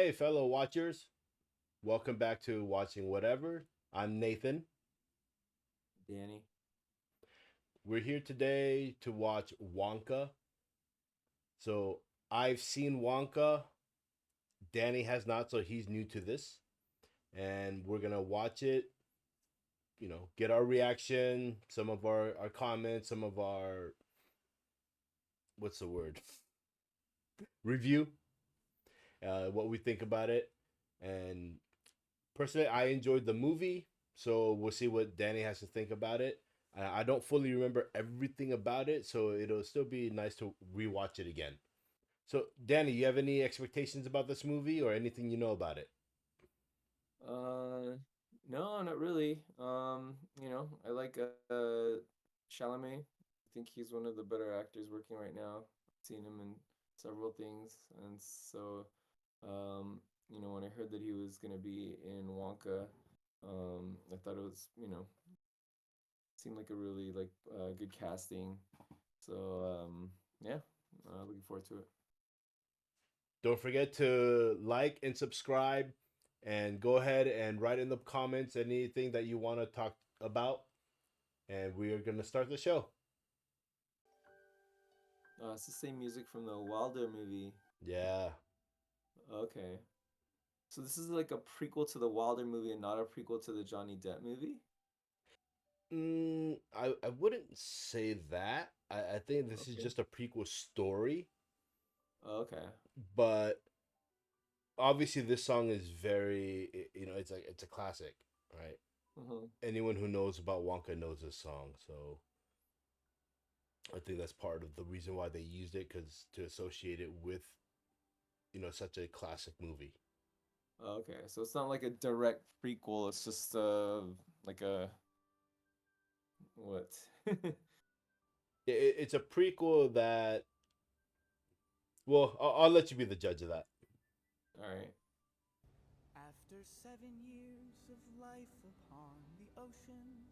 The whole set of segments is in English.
Hey, fellow watchers. Welcome back to Watching Whatever. I'm Nathan. Danny. We're here today to watch Wonka. So, I've seen Wonka. Danny has not, so he's new to this. And we're going to watch it, get our reaction, some of our comments, some of our, what's the word? Review, what we think about it. And personally, I enjoyed the movie, so we'll see what Danny has to think about it. I don't fully remember everything about it, so it'll still be nice to rewatch it again. So, Danny, you have any expectations about this movie or anything you know about it? Uh, no, not really. I like Chalamet. I think he's one of the better actors working right now. I've seen him in several things, and so, when I heard that he was gonna be in Wonka, I thought it was, seemed like a really good casting. So, yeah, looking forward to it. Don't forget to like and subscribe, and go ahead and write in the comments anything that you want to talk about. And we are going to start the show. It's the same music from the Wilder movie. Yeah. Okay. So this is like a prequel to the Wilder movie and not a prequel to the Johnny Depp movie? I wouldn't say that. I think this is Okay. just a prequel story, Okay. but obviously this song is it's like it's a classic, right? Uh-huh. Anyone who knows about Wonka knows this song, so I think that's part of the reason why they used it, because to associate it with such a classic movie. Okay. So it's not like a direct prequel, it's just like a what? It's a prequel that, well, I'll let you be the judge of that. All right. After 7 years of life upon the ocean,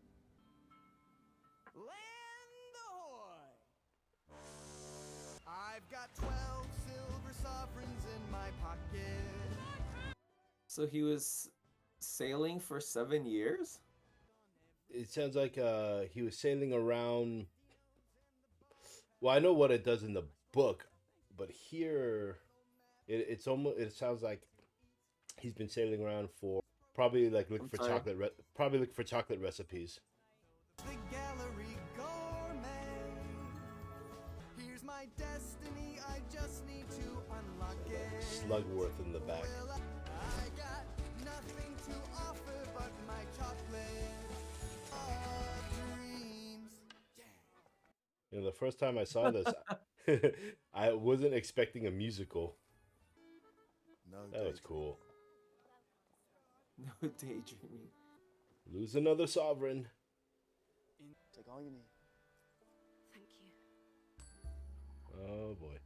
land ahoy! I've got 12 silver sovereigns in my pocket. So he was sailing for 7 years? It sounds like he was sailing around. Well, I know what it does in the book, but here it sounds like he's been sailing around for probably like looking I'm for sorry. probably looking for chocolate recipes. The gallery gourmet. Here's my destiny, I just need to unlock it. Slugworth in the back. Well, I got nothing to offer but my chocolate of dreams. The first time I saw this, I wasn't expecting a musical. No That was cool. No daydreaming. Lose another sovereign. Take all you need. Thank you. Oh boy.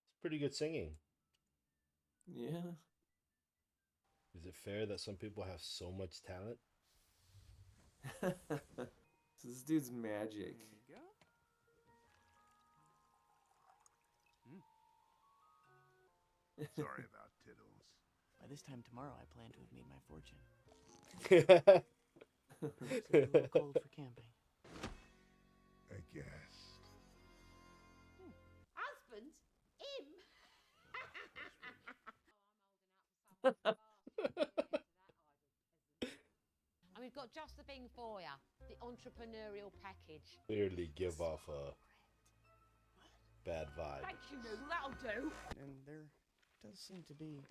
It's pretty good singing. Yeah. Is it fair that some people have so much talent? So this dude's magic. There you go. Sorry about Tiddles. By this time tomorrow, I plan to have made my fortune. I It's a little cold for camping. I guess. Husband? Him? And we've got just the thing for you, the entrepreneurial package. Clearly give off a bad vibe. Thank you, Noodle, that'll do. And there does seem to be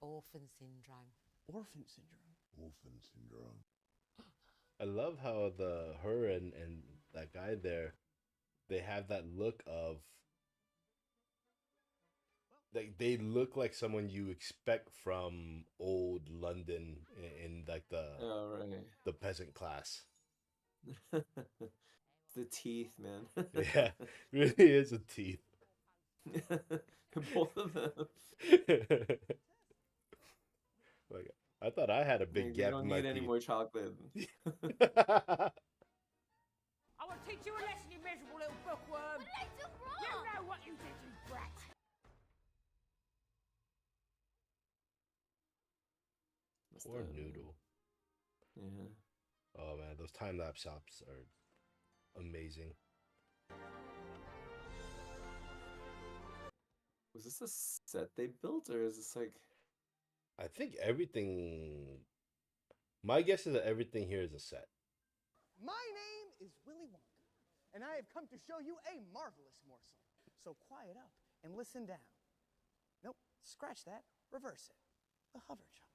Orphan syndrome. orphan syndrome. Orphan syndrome. I love how her and that guy there, they have that look of, they look like someone you expect from old London in like All right. the peasant class. The teeth, man. Yeah, really is a teeth. Both of them. Like, I thought I had a big They gap don't in my need any teeth. more chocolate. teach you a lesson, you miserable little bookworm. What did I do wrong? You know what you did, you brat. Must Poor have- Noodle. Yeah. Oh man, those time lapse shots are amazing. Was this a set they built, or is this like? I think everything. My guess is that everything here is a set. My name is Willy Wonka, and I have come to show you a marvelous morsel. So quiet up and listen down. Nope, scratch that, reverse it. The hover chuck.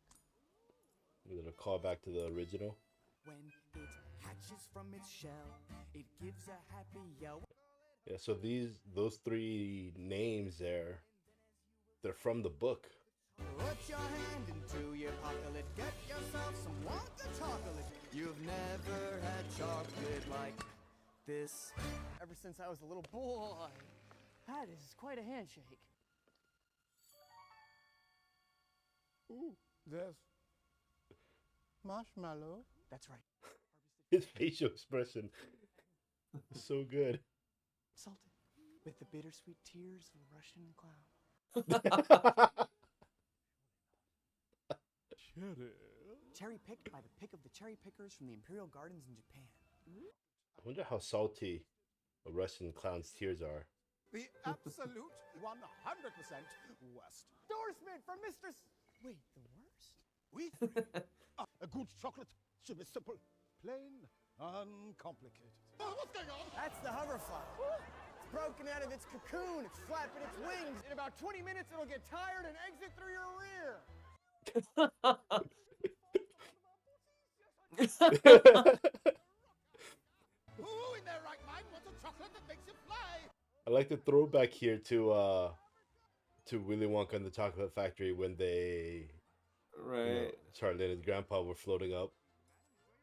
Is it a callback to the original? When it hatches from its shell, it gives a happy yell. Yeah. So those three names there, they're from the book. Put your hand into your pocket, get yourself some Wonka chocolate. You've never had chocolate like this ever since I was a little boy. That is quite a handshake. Ooh, there's marshmallow. That's right. His facial expression is so good. Salted with the bittersweet tears of a Russian clown. Cherry picked by the pick of the cherry pickers from the Imperial Gardens in Japan. I wonder how salty a Russian clown's tears are. The absolute 100% worst. Endorsement from Mr. Wait, the worst? We three. A good chocolate should be simple, plain, uncomplicated. Oh, what's going on? That's the hoverfly. It's broken out of its cocoon. It's flapping its wings. In about 20 minutes, it'll get tired and exit through your rear. Who in their right mind wants a chocolate that makes you fly? I like the throwback here to Willy Wonka and the Chocolate Factory when they, Right. Charlie and his grandpa were floating up.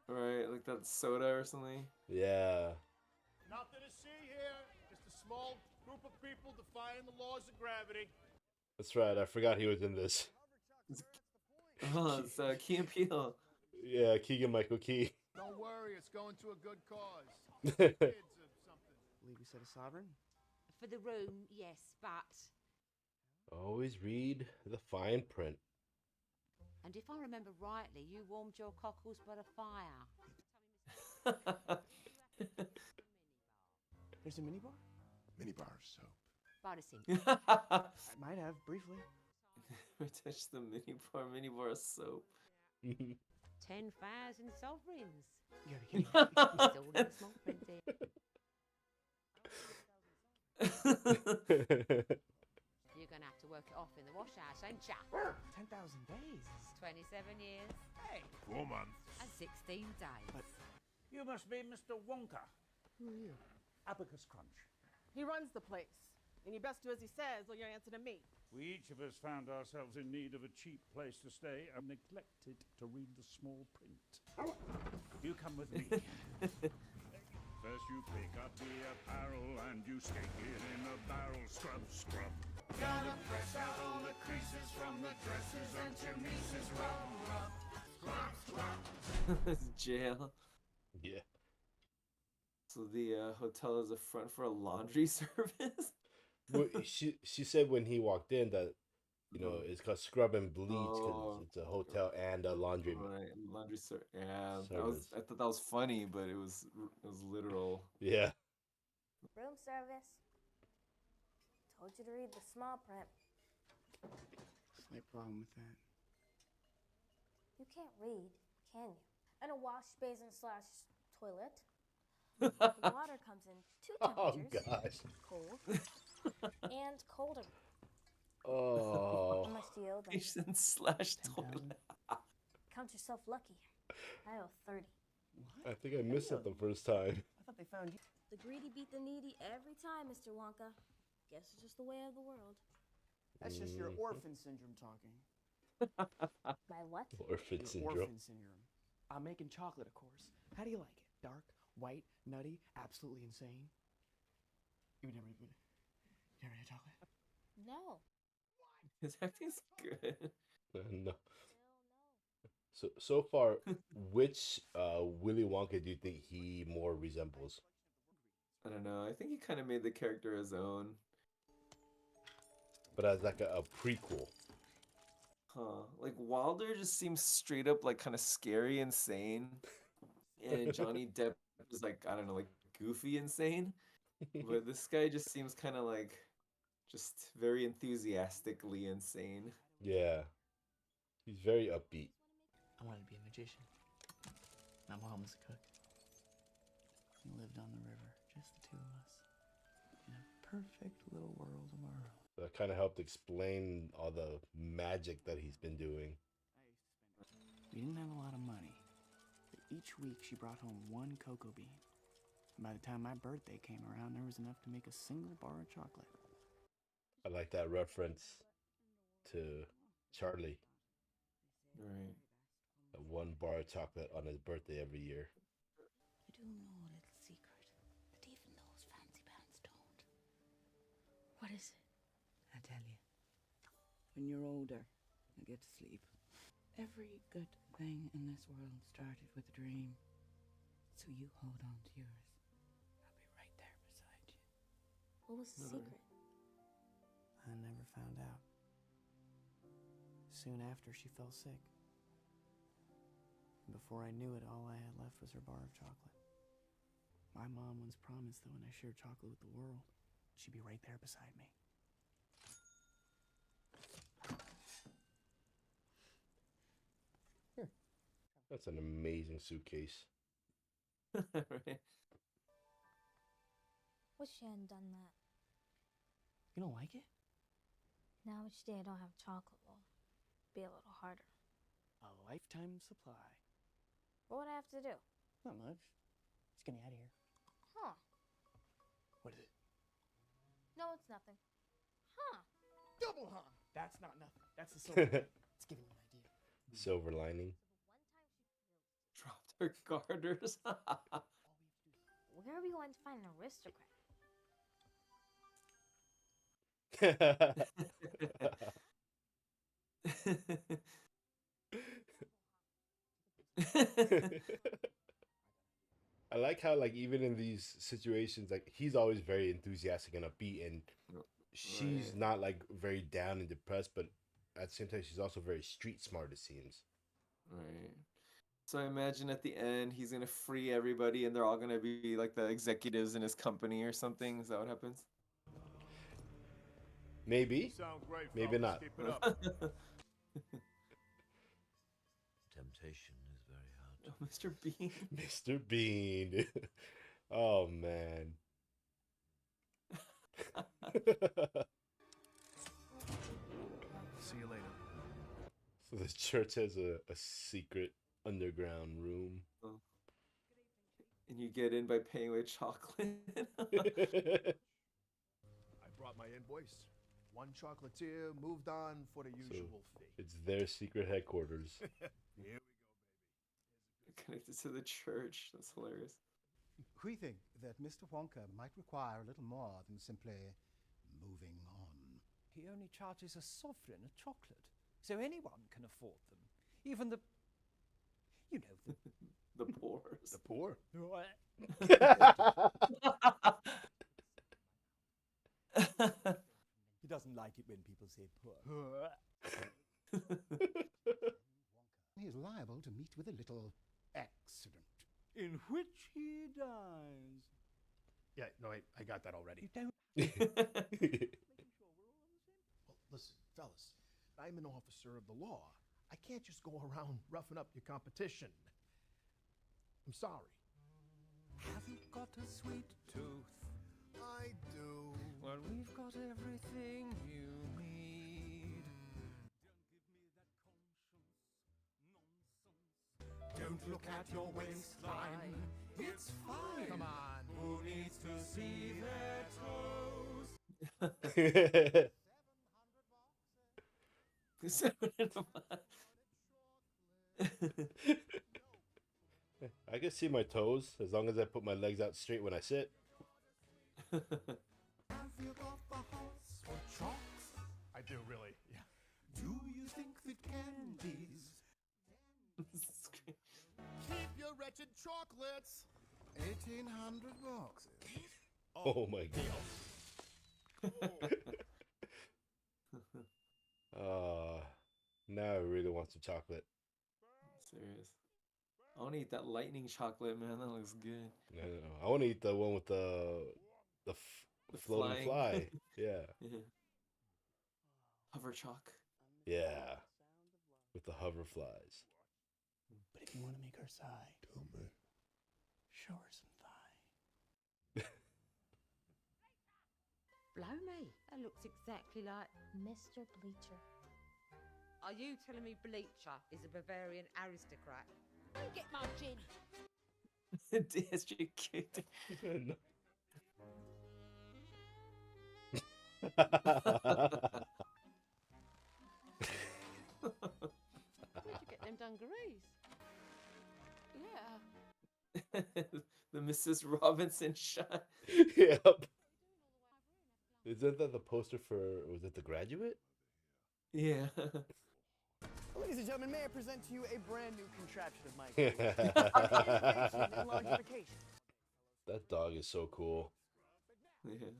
Right. Like that soda or something. Yeah. Nothing to see here. Just a small group of people defying the laws of gravity. That's right. I forgot he was in this. Oh, it's Key and Peele. Yeah, Keegan-Michael Key. Don't worry, it's going to a good cause. That's Kids or something. Believe you said a sovereign? For the room, yes, but... Always read the fine print. And if I remember rightly, you warmed your cockles by the fire. There's a minibar? Minibar soap. By the sink. I might have, briefly. Touch the minibar soap. 10,000 sovereigns. You gotta kidding me. Still in small print there. You're going to have to work it off in the wash house, ain't ya? 10,000 days. 27 years Hey. 4 months. and 16 days. But- You must be Mr. Wonka. Who are you? Abacus Crunch. He runs the place, and you best do as he says, or you're answer to me. We each of us found ourselves in need of a cheap place to stay and neglected to read the small print. You come with me. First you pick up the apparel and you stick it in a barrel. Scrub, scrub. Gotta press out all the creases from the dresses and chemises. Rub, rub. Scrub, scrub. Jail. Yeah. So the hotel is a front for a laundry service. Well, she said when he walked in that, it's called Scrub and Bleach because Oh. it's a hotel and a laundry. Right, laundry service. Yeah, Service. I thought that was funny, but it was literal. Yeah. Room service. Told you to read the small print. Slight problem with that. You can't read, can you? And a wash basin slash toilet. Oh The water comes in two temperatures. gosh. Cold and colder. Oh. How much do you owe them? Patient slash toilet. Count yourself lucky. I owe 30. I think I missed it the first time. I thought they found you. The greedy beat the needy every time, Mr. Wonka. Guess it's just the way of the world. That's just your orphan syndrome talking. My what? Orphan Your syndrome. orphan syndrome. I'm making chocolate, of course. How do you like it? Dark, white, nutty, absolutely insane? You've never had chocolate? No. His acting's good. No. So far, which Willy Wonka do you think he more resembles? I don't know. I think he kind of made the character his own. But as like a prequel. Huh. Like Wilder just seems straight up like kind of scary insane. And Johnny Depp is like, I don't know, like goofy insane. But this guy just seems kind of like just very enthusiastically insane. Yeah. He's very upbeat. I wanted to be a magician. My mom was a cook. We lived on the river, just the two of us. In a perfect little world of our own. That kind of helped explain all the magic that he's been doing. We didn't have a lot of money, but each week she brought home one cocoa bean. And by the time my birthday came around, there was enough to make a single bar of chocolate. I like that reference to Charlie. Right. That one bar of chocolate on his birthday every year. You do know a little secret that even those fancy pants don't. What is it? I tell you, when you're older, you get to sleep. Every good thing in this world started with a dream. So you hold on to yours. I'll be right there beside you. What was the secret? I never found out. Soon after, she fell sick. And before I knew it, all I had left was her bar of chocolate. My mom once promised that when I shared chocolate with the world, she'd be right there beside me. That's an amazing suitcase. Right. Wish she hadn't done that. You don't like it? Now each day I don't have chocolate will be a little harder. A lifetime supply. What would I have to do? Not much. Just get me out of here. Huh. What is it? No, it's nothing. Huh. Double huh? That's not nothing. That's the silver lining. It's giving you an idea. Silver lining. Dropped her garters. Where are we going to find an aristocrat? I like how, like, even in these situations, like, he's always very enthusiastic and upbeat, and she's Right. not like very down and depressed, but at the same time she's also very street smart, it seems. Right. So I imagine at the end he's gonna free everybody and they're all gonna be like the executives in his company or something. Is that what happens? Maybe. Sound great, Maybe fellas. not. Keep it up. Temptation is very hard. Oh, Mr. Bean. Mr. Bean. Oh man. See you later. So this church has a secret underground room. Oh. And you get in by paying with chocolate. I brought my invoice. One chocolatier moved on for the usual fee. It's their secret headquarters. Here we go, baby. Connected to the church. That's hilarious. We think that Mr. Wonka might require a little more than simply moving on. He only charges a sovereign a chocolate, so anyone can afford them. Even the, you know, The pores. The poor? He doesn't like it when people say poor. He is liable to meet with a little accident. In which he dies. Yeah, no, I got that already. You don't. Well, listen, fellas, I'm an officer of the law. I can't just go around roughing up your competition. I'm sorry. Have you got a sweet tooth? I do. Well, we've got everything you need. Don't look at your waistline. It's fine. Come on. Who needs to see their toes? I can see my toes as long as I put my legs out straight when I sit. Have you got the hots for chocks? I do, really. Yeah. Do you think that candies Keep your wretched chocolates. 1,800 boxes. Oh my god. Now I really want some chocolate. Serious. I want to eat that lightning chocolate, man. That looks good. No. I want to eat the one with the floating flying. fly. Yeah. Yeah. Hover chalk. Yeah. With the hover flies. But if you want to make her sigh, Tell me. show her some thigh. Blow me. That looks exactly like... Mr. Bleacher. Are you telling me Bleacher is a Bavarian aristocrat? Go get my gin. DSG kicked. Where'd you get them dungarees? Yeah. The Mrs. Robinson shot. Yep. Isn't that the poster for, was it The Graduate? Yeah. Ladies and gentlemen, may I present to you a brand new contraption of my creation. Animation and largification. That dog is so cool. Yeah.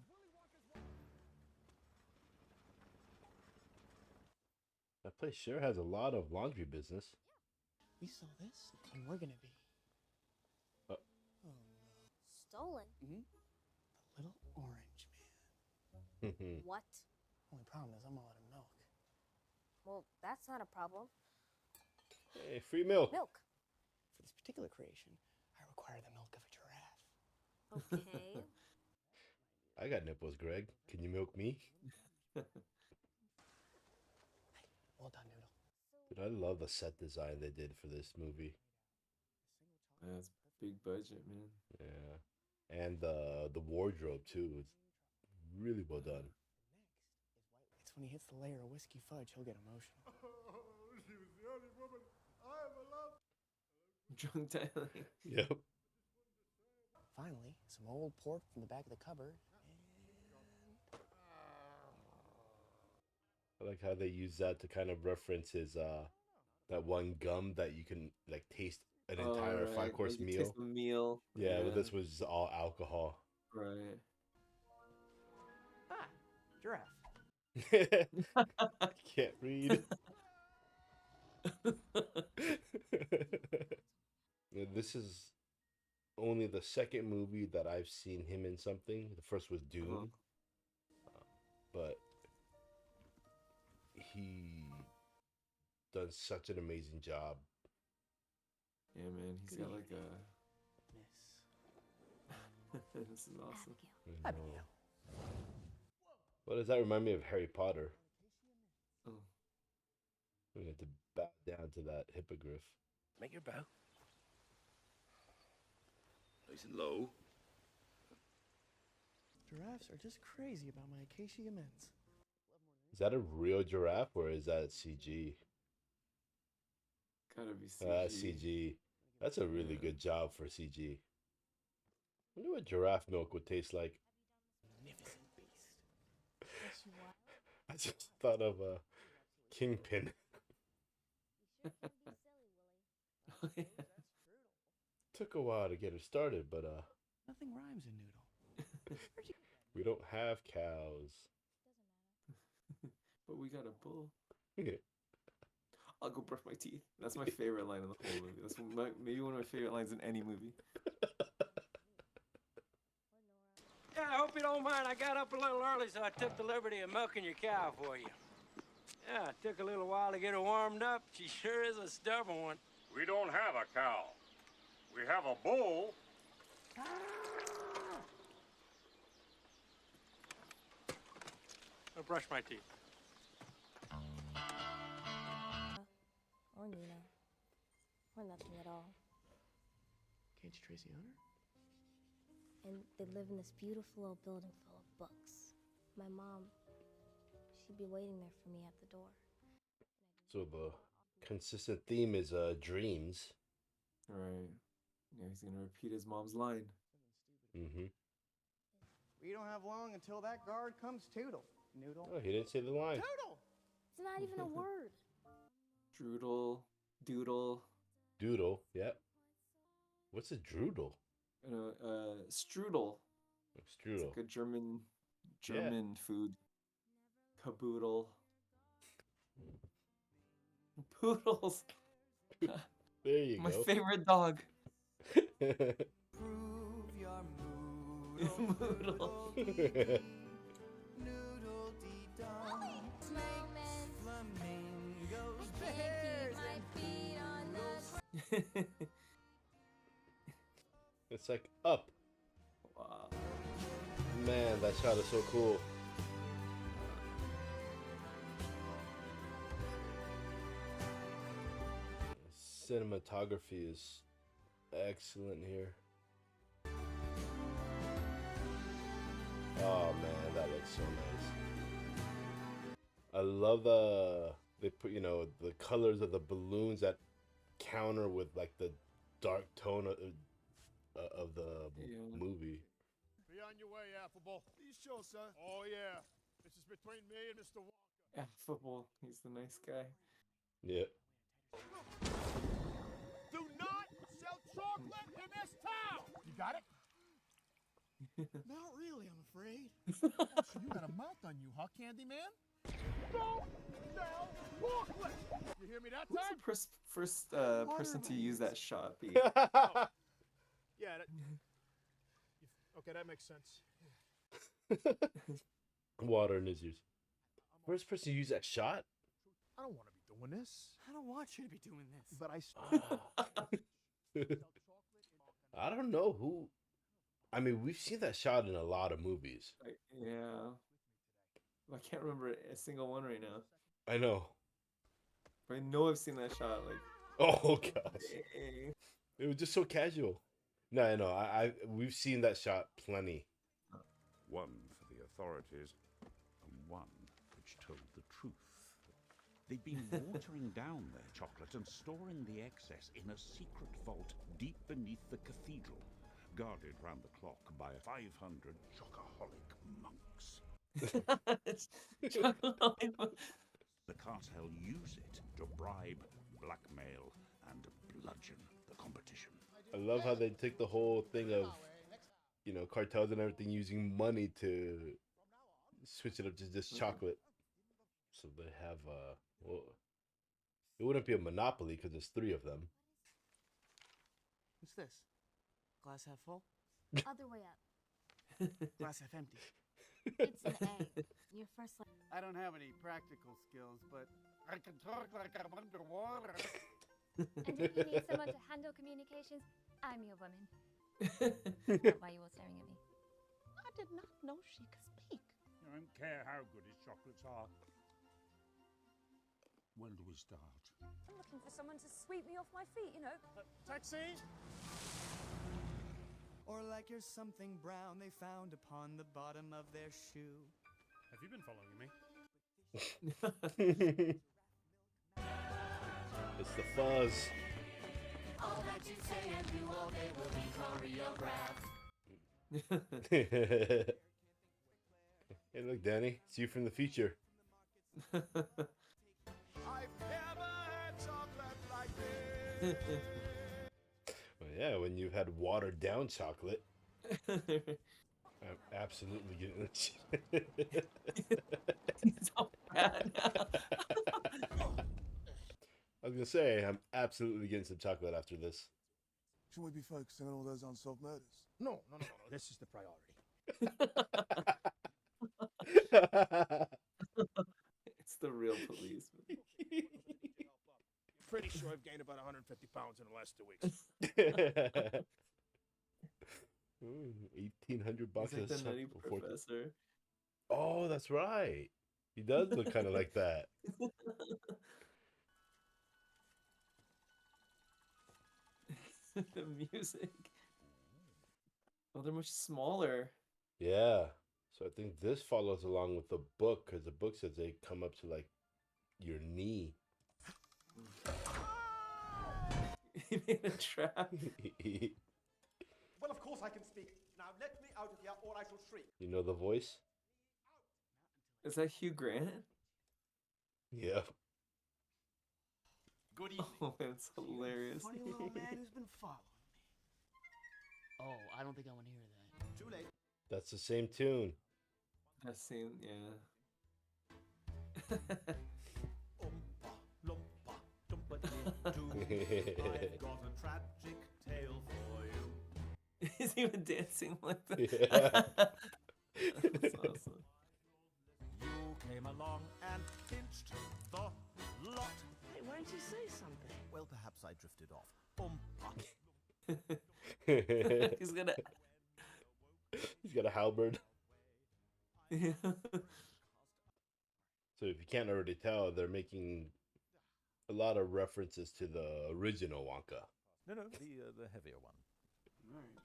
That place sure has a lot of laundry business. We saw this, and we're gonna be. Uh. Oh no. Stolen? The little orange man. What? Only problem is I'm all out of milk. Well, that's not a problem. Hey, free milk. Milk. For this particular creation, I require the milk of a giraffe. Okay. I got nipples, Greg. Can you milk me? Well done, Noodle. Dude, I love the set design they did for this movie. That's big budget, man. Yeah. And the wardrobe too. It's really well done. It's when he hits the layer of whiskey fudge, he'll get emotional. She was the only woman I ever loved. Drunk dialing. Yep. Finally, some old pork from the back of the cupboard. I like how they use that to kind of reference his that one gum that you can like taste an entire right. 5-course Like you meal. taste the meal. Yeah, but this was all alcohol. Right. Ah, giraffe. Can't read. This is only the second movie that I've seen him in something. The first was Dune. But he does such an amazing job. Yeah, man. He's got like a... Miss. This is awesome. Abigail. What does that remind me of? Harry Potter. Oh. We have to bow down to that hippogriff. Make your bow. Nice and low. Giraffes are just crazy about my acacia mints. Is that a real giraffe or is that CG? Gotta be CG. CG. That's a really good job for CG. I wonder what giraffe milk would taste like. Magnificent beast. I just thought of a Kingpin. Took a while to get it started, but Nothing rhymes in noodle. we don't have cows. But we got a bull. Yeah. I'll go brush my teeth. That's my favorite line in the whole movie. That's maybe one of my favorite lines in any movie. Yeah, I hope you don't mind. I got up a little early, so I took the liberty of milking your cow for you. Yeah, it took a little while to get her warmed up. She sure is a stubborn one. We don't have a cow. We have a bull. I'll brush my teeth. Or Nina. Or nothing at all. Can't you trace the owner? And they live in this beautiful old building full of books. My mom, she'd be waiting there for me at the door. So the consistent theme is dreams. Right. Yeah, he's gonna repeat his mom's line. Mm-hmm. We don't have long until that guard comes Toodle. Noodle. Oh, he didn't say the line. Toodle! It's not even a word. Droodle, doodle. Doodle, yep. What's a droodle? Strudel. It's Strudel. like a German food. Caboodle. Poodles. There you My go. favorite dog. Prove your Moodle. noodle dee dum. Snakes, flamingos, bears, and It's like up. Wow. Man, that shot is so cool. Cinematography is excellent here. Oh man, that looks so nice. I love they put, you know, the colors of the balloons that counter with like the dark tone of the movie. Be on your way, Affable. Are you sure, sir? Oh, yeah. This is between me and Mr. Wonka. Affable. He's the nice guy. Yeah. Do not sell chocolate in this town! You got it? Not really, I'm afraid. Oh, so you got a mouth on you, huh, Candyman? Don't sell chocolate! You hear me that Who's time? the first person to use that shot? Be? Yeah, okay, that makes sense. Water in his ears. First person to use that shot? I don't want to be doing this. I don't want you to be doing this. But I don't know who. I mean, we've seen that shot in a lot of movies. Yeah. I can't remember a single one right now. I know. But I know I've seen that shot. Like, oh gosh, dang. It was just so casual. No, I know. We've seen that shot plenty. One for the authorities, and one which told the truth. They'd been watering down their chocolate and storing the excess in a secret vault deep beneath the cathedral, guarded round the clock by 500 chocoholic monks. The cartel use it to bribe, blackmail, and bludgeon the competition. I love how they took the whole thing of, you know, cartels and everything using money to switch it up to just chocolate. So they have well, it wouldn't be a monopoly because there's 3 of them. What's this? Glass half full? Other way up. Glass half empty. It's an A. Your first I don't have any practical skills, but I can talk like I'm underwater. And if you need someone to handle communications, I'm your woman. Why are you all staring at me? I did not know she could speak. I don't care how good his chocolates are. When do we start? I'm looking for someone to sweep me off my feet, you know. Taxi! Or like you're something brown they found upon the bottom of their shoe. Have you been following me? It's the fuzz. All that you say and do all day will be choreographed. Hey, look, Danny. It's you from the future. I've never had chocolate like this. Well, yeah, when you've had watered down chocolate. I'm absolutely getting it. So bad now. I was gonna say, I'm absolutely getting some chocolate after this. Should we be focusing on all those unsolved murders? No. This is the priority. It's the real police. Pretty sure I've gained about 150 pounds in the last 2 weeks. $1,800 He's like the nutty professor. Oh, that's right. He does look kind of like that. The music. Oh, they're much smaller. Yeah. So I think this follows along with the book, because the book says they come up to like your knee. He made a trap. Well, of course I can speak. Now let me out of here or I shall shriek. You know the voice? Is that Hugh Grant? Yeah. Good evening. Oh, that's hilarious. Funny little man who's been following me. Oh, I don't think I want to hear that. Too late. That's the same tune. That scene, yeah. I've got a tragic tale for you. He's even dancing like that. Yeah. That's awesome. You came along and pinched the lot. Hey, why don't you say something? Well, perhaps I drifted off. He's gonna. He's got a halberd. Yeah. So if you can't already tell, they're making a lot of references to the original Wonka. No, the heavier one. Right.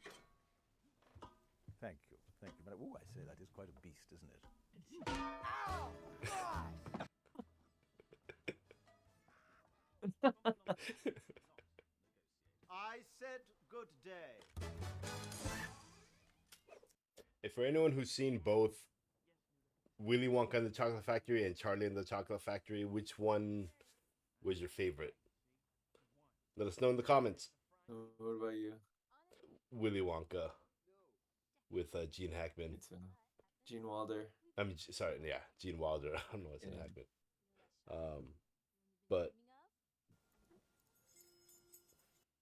Thank you. But oh, I say that is quite a beast, isn't it? I said good day. If for anyone who's seen both Willy Wonka and the Chocolate Factory and Charlie and the Chocolate Factory, which one was your favorite? Let us know in the comments. What about you? Willy Wonka with Gene Hackman. Gene Wilder. I mean, sorry, yeah, Gene Wilder. I don't know what's Gene Hackman. But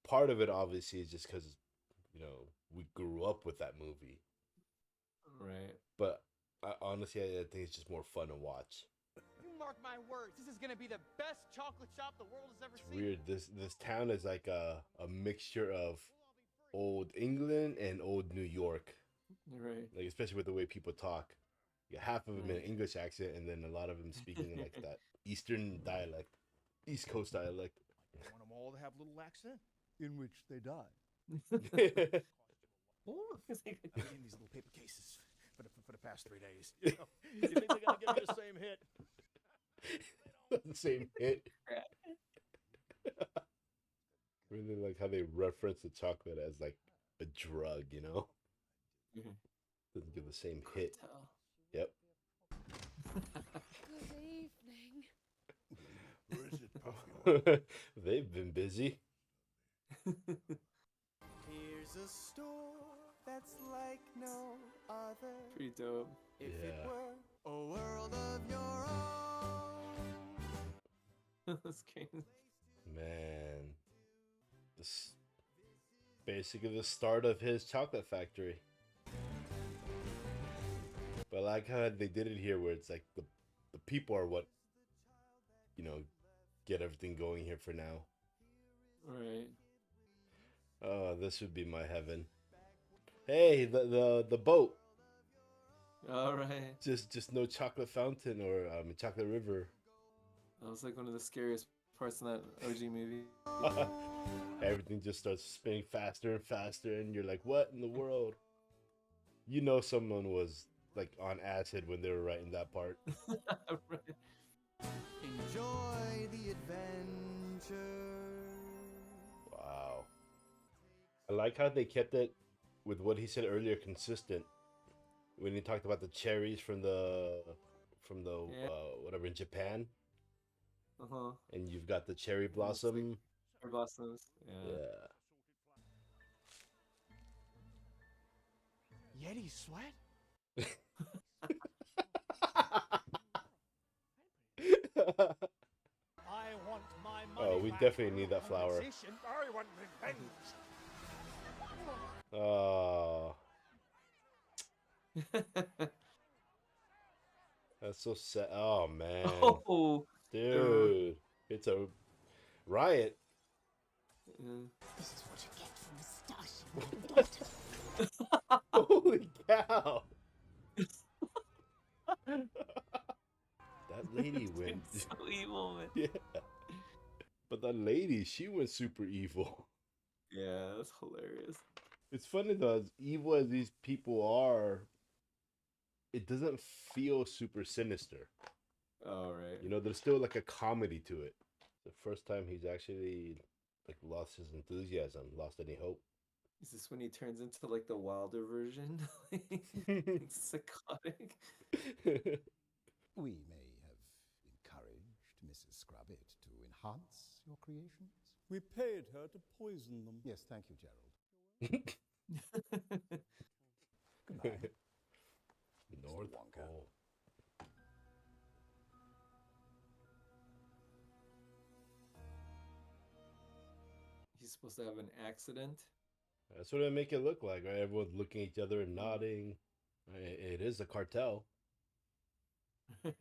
part of it obviously is just because, you know, we grew up with that movie. Right. But honestly, I think it's just more fun to watch. You mark my words, this is gonna be the best chocolate shop the world has ever It's seen. weird. This town is like a mixture of old England and old New York. Right. Like, especially with the way people talk. You got half of them in an English accent, and then a lot of them speaking like that Eastern dialect, East Coast dialect. I want them all to have a little accent in which they die. I've been in these little paper cases for the past 3 days. You know, you think they're gonna give me the same hit? The same hit. Really like how they reference the chocolate as like a drug, you know? Doesn't give the same hit. Yep. Good evening. Where is it, Puffy? They've been busy. Here's a store that's like no other. Pretty dope. If it Yeah. were a world of your own. That's crazy. Man. This basically the start of his chocolate factory. But I like how they did it here where it's like the people are what, you know, get everything going here for now. Right. Oh, this would be my heaven. Hey, the boat. All right. Just no chocolate fountain or chocolate river. That was like one of the scariest parts in that OG movie. Everything just starts spinning faster and faster, and you're like, what in the world? You know someone was like on acid when they were writing that part. Right. Enjoy the adventure. Wow. I like how they kept it with what he said earlier consistent. When he talked about the cherries from the whatever in Japan. Uh-huh. And you've got the cherry blossom. Cherry blossoms. Yeah. Yeti sweat? I want my money. Oh, we back. definitely need that flower. I want revenge. Oh. That's so sad. Oh man. Oh, dude. It's a riot. This is what you get for mustaching. Holy cow. That lady went so evil, man. Yeah. But that lady, she went super evil. Yeah, that's hilarious. It's funny though, as evil as these people are, it doesn't feel super sinister. Oh, right. You know, there's still like a comedy to it. The first time he's actually like lost his enthusiasm, lost any hope. Is this when he turns into like the Wilder version? Like, psychotic. We may have encouraged Mrs. Scrubbit to enhance your creations. We paid her to poison them. Yes, thank you, Gerald. Goodbye. North Wonka. Pole. He's supposed to have an accident. That's what they make it look like, right? Everyone's looking at each other and nodding. It is a cartel. I am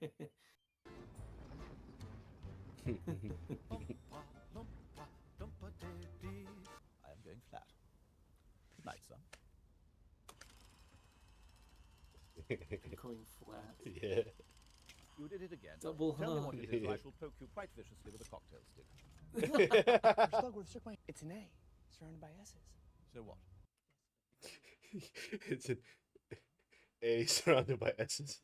going flat. Good night, son. Going flat. Yeah. You did it again. Double Tell me what hug. it is, or I shall poke you quite viciously with a cocktail stick. Slugworth shook my. It's an A, surrounded by S's. So what? It's an A surrounded by S's.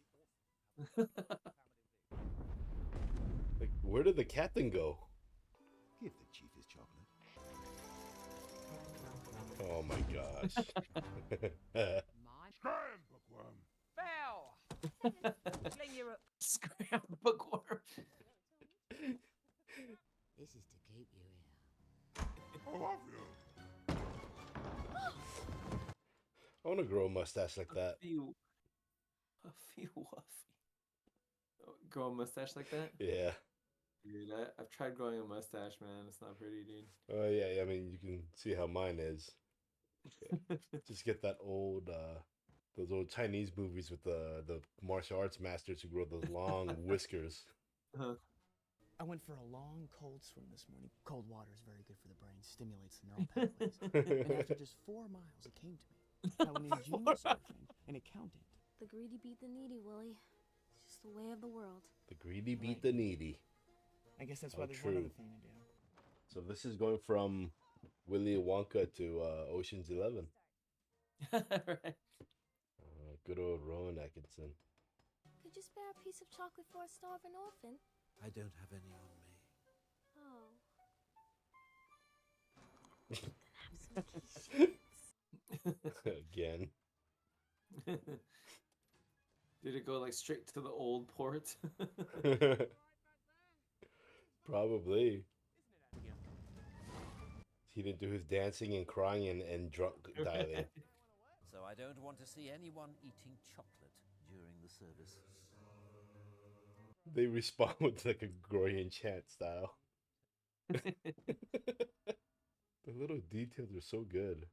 Like, where did the captain go? Give the chief his chocolate. Oh my gosh. Scram, bookworm. Bell! Fling your up. Scram bookworm. This is to keep you here. I love you. I want to grow a mustache like that. A few wuffy. Grow a mustache like that? Yeah. Dude, I've tried growing a mustache, man. It's not pretty, dude. Oh yeah. I mean, you can see how mine is. Yeah. Just get that old, those old Chinese movies with the martial arts masters who grow those long whiskers. I went for a long, cold swim this morning. Cold water is very good for the brain, stimulates the neural pathways. And after just 4 miles, it came to me. How an ingenious surgeon, an accountant. The greedy beat the needy, Willie. It's just the way of the world. The greedy beat the needy. I guess that's Oh, why there's true. one other thing to do. So this is going from Willy Wonka to Ocean's 11. Right. Good old Rowan Atkinson. Could you spare a piece of chocolate for a starving orphan? I don't have any on me. Oh. Then have some quiche. Again. Did it go like straight to the old port? Probably. He didn't do his dancing and crying and drunk dialing. So I don't want to see anyone eating chocolate during the service. They respond with like a Gregorian chant style. The little details are so good.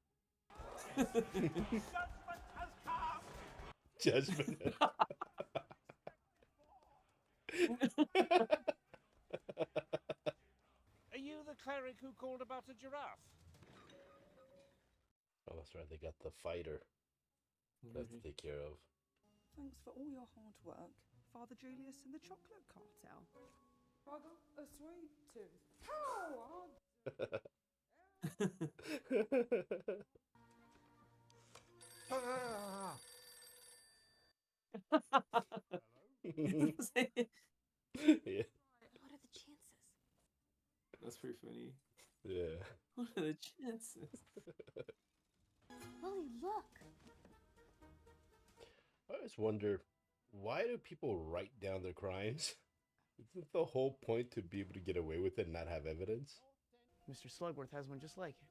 Judgment has come. Are you the cleric who called about a giraffe? Oh, that's right. They got the fighter. That's to take care of. Thanks for all your hard work, Father Julius and the chocolate cartel. I got a sweet tooth. Yeah. What are the chances? That's pretty funny. Yeah. What are the chances? Willie, look. I always wonder, why do people write down their crimes? Isn't the whole point to be able to get away with it and not have evidence? Mr. Slugworth has one just like it.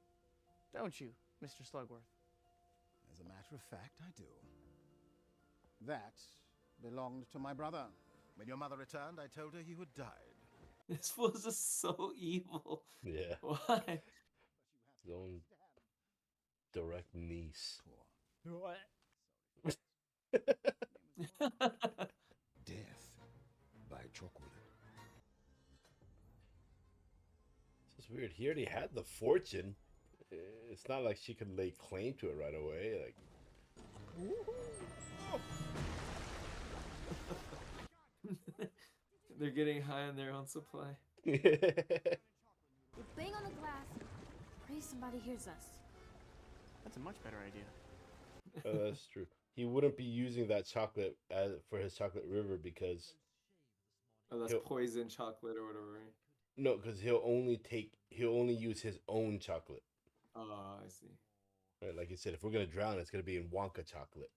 Don't you, Mr. Slugworth? As a matter of fact, I do. That belonged to my brother. When your mother returned, I told her he had died. This was just so evil. Yeah. Why? His own direct niece. What? Death by chocolate. It's just weird. He already had the fortune. It's not like she could lay claim to it right away. Like, They're getting high on their own supply. We bang on the glass. Pray somebody hears us. That's a much better idea. Oh, that's true. He wouldn't be using that chocolate for his chocolate river because Oh, that's poison chocolate or whatever. Right? no, because he'll only use his own chocolate. Oh, I see. Right, like you said, if we're gonna drown, it's gonna be in Wonka chocolate.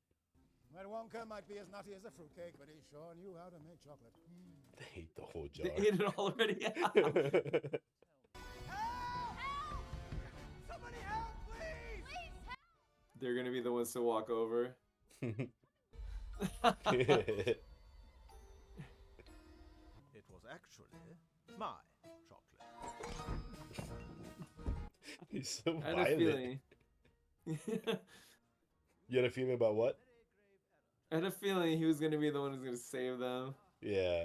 Well, Wonka might be as nutty as a fruitcake, but he sure knew how to make chocolate. They ate the whole jar. They ate it already out. Somebody help, please! They're gonna be the ones to walk over. It was actually my chocolate. He's so I had a violent. feeling. You had a feeling about what? I had a feeling he was gonna be the one who's gonna save them. Yeah.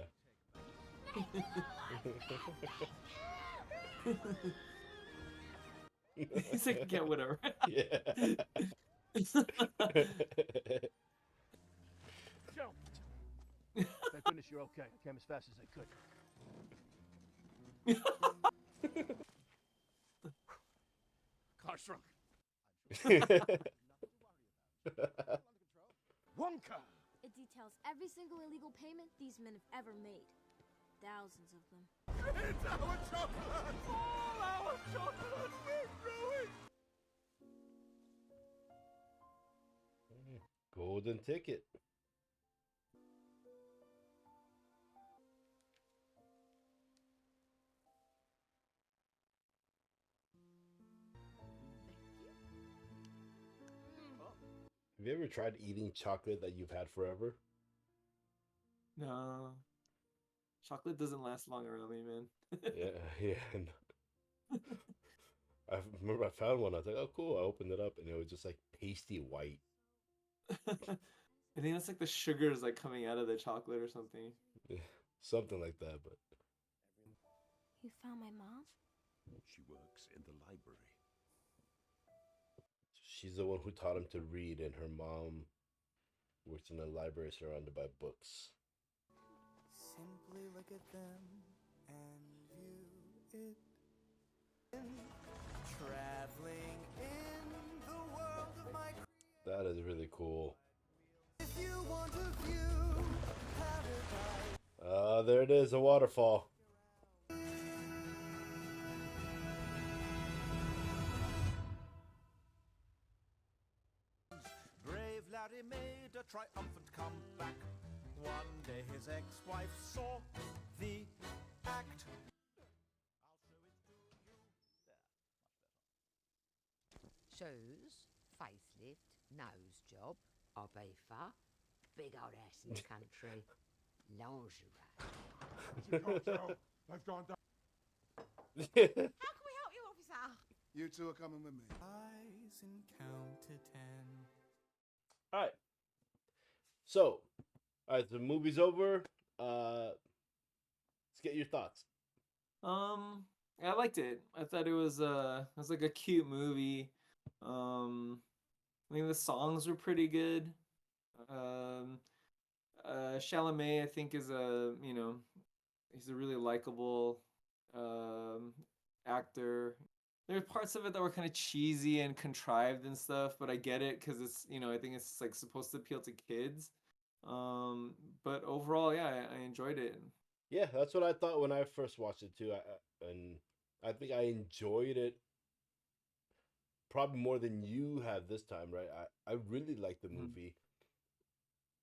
He's like, yeah, whatever. Yeah. Thank goodness you're okay. I came as fast as I could. Car shrunk. Wonka! It details every single illegal payment these men have ever made. Thousands of them. It's our chocolate! All our chocolate! We're growing! Golden ticket. Have you ever tried eating chocolate that you've had forever? No. Chocolate doesn't last long around me, man. Yeah. I remember I found one. I was like, oh, cool. I opened it up and it was just like pasty white. I think that's like the sugar is like coming out of the chocolate or something. Something like that, but You found my mom? She works in the library. she's the one who taught him to read, and her mom works in a library surrounded by books. Simply look at them and view it. Traveling in the world of my That is really cool. If you want to view paradise. There it is, a waterfall. Brave Larry made a triumphant comeback. One day his ex-wife saw the act. Shoes, facelift, nose job, Ibiza, big old ass in the country, lingerie. They've gone down. How can we help you, officer? You two are coming with me. Eyes and count to 10. All right. So, all right, the movie's over. Let's get your thoughts. I liked it. I thought it was like a cute movie. I think the songs were pretty good. Chalamet, I think, is he's a really likable actor. There are parts of it that were kind of cheesy and contrived and stuff, but I get it because it's, I think it's like supposed to appeal to kids. But overall, yeah, I enjoyed it. Yeah, that's what I thought when I first watched it too. And I think I enjoyed it probably more than you have this time, right? I really like the movie.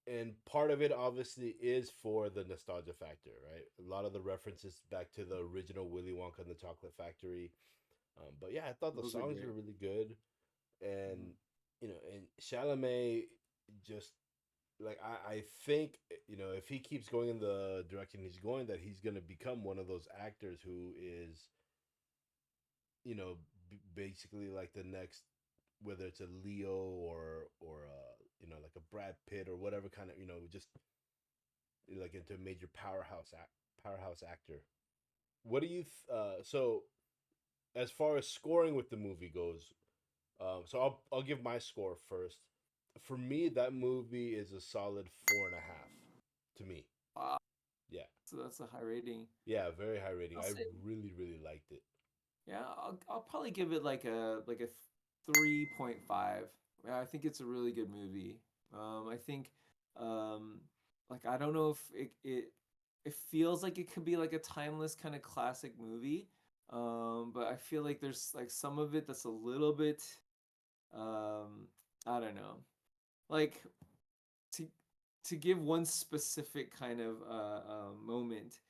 And part of it obviously is for the nostalgia factor, right? A lot of the references back to the original Willy Wonka and the Chocolate Factory. But yeah, I thought the Those are songs great. were really good. And, and Chalamet just, like, I think, if he keeps going in the direction he's going, that he's going to become one of those actors who is, basically like the next, whether it's a Leo or like a Brad Pitt or whatever kind of, just like into a major powerhouse actor. What do you so as far as scoring with the movie goes, so I'll give my score first. For me, that movie is a solid 4.5 to me. Wow. Yeah. So that's a high rating. Yeah, very high rating. I'll I say- really, really liked it. Yeah, I'll probably give it like a 3.5. Yeah, I think it's a really good movie. I think like I don't know if it feels like it could be like a timeless kind of classic movie. But I feel like there's like some of it that's a little bit I don't know. Like to give one specific kind of moment,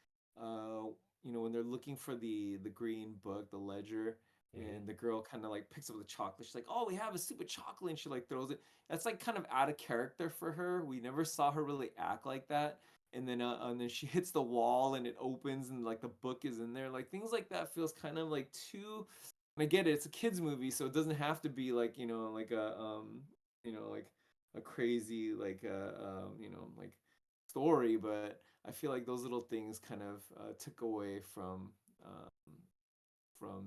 when they're looking for the green book, the ledger, and the girl kind of like picks up the chocolate. She's like, "Oh, we have a stupid chocolate," and she like throws it. That's like kind of out of character for her. We never saw her really act like that. And then she hits the wall and it opens and like the book is in there. Like things like that feels kind of like too. And I get it. It's a kids movie, so it doesn't have to be like like a like a crazy like like story. But I feel like those little things kind of took away from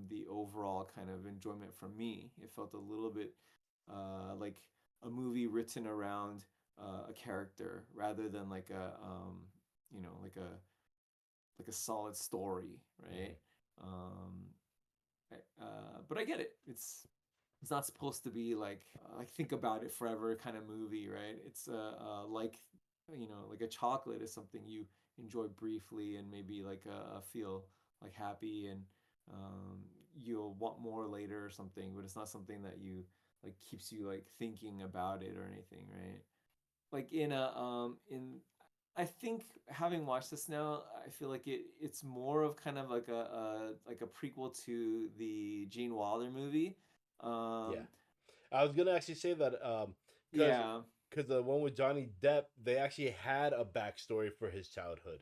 the overall kind of enjoyment from me. It felt a little bit like a movie written around a character rather than like a like a solid story, right? Um, but I get it. It's not supposed to be like think about it forever kind of movie, right? It's like like a chocolate is something you enjoy briefly and maybe like feel like happy and you'll want more later or something, but it's not something that you like keeps you like thinking about it or anything, right? Like in I think having watched this now, I feel like it's more of kind of like a prequel to the Gene Wilder movie. Yeah. Um, I was gonna actually say that because yeah, the one with Johnny Depp, they actually had a backstory for his childhood.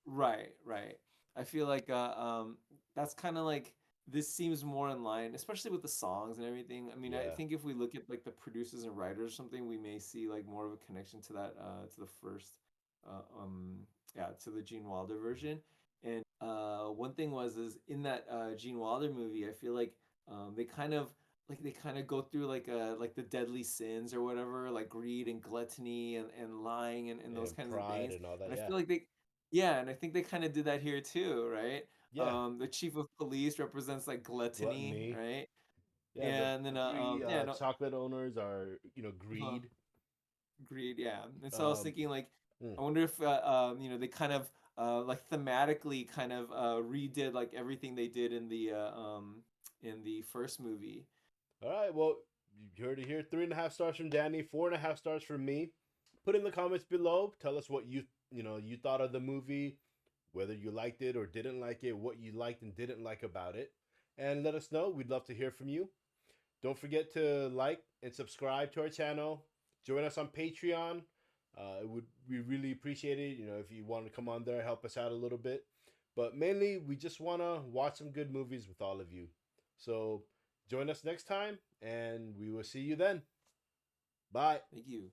right, right. I feel like that's kind of like this seems more in line, especially with the songs and everything. I mean, I Yeah. think if we look at like the producers and writers or something, we may see like more of a connection to that to the first yeah, to the Gene Wilder version. And one thing was is in that Gene Wilder movie, I feel like they kind of go through like the deadly sins or whatever, like greed and gluttony and lying and those And kinds of pride things. and all that. And I Yeah. feel like they yeah, and I think they kind of did that here too, right? Yeah. The chief of police represents like gluttony, Gluttony. right? Yeah. The And then three yeah, no, chocolate owners are uh, greed. agreed, yeah. And so I was Um. thinking like, mm. I wonder if they kind of like thematically kind of redid like everything they did in the first movie. All right. Well, you heard it here. 3.5 stars from Danny. 4.5 stars from me. Put in the comments below. Tell us what you thought of the movie, whether you liked it or didn't like it, what you liked and didn't like about it, and let us know. We'd love to hear from you. Don't forget to like and subscribe to our channel. Join us on Patreon. We really appreciate it. If you want to come on there, help us out a little bit. But mainly, we just want to watch some good movies with all of you. So join us next time, and we will see you then. Bye. Thank you.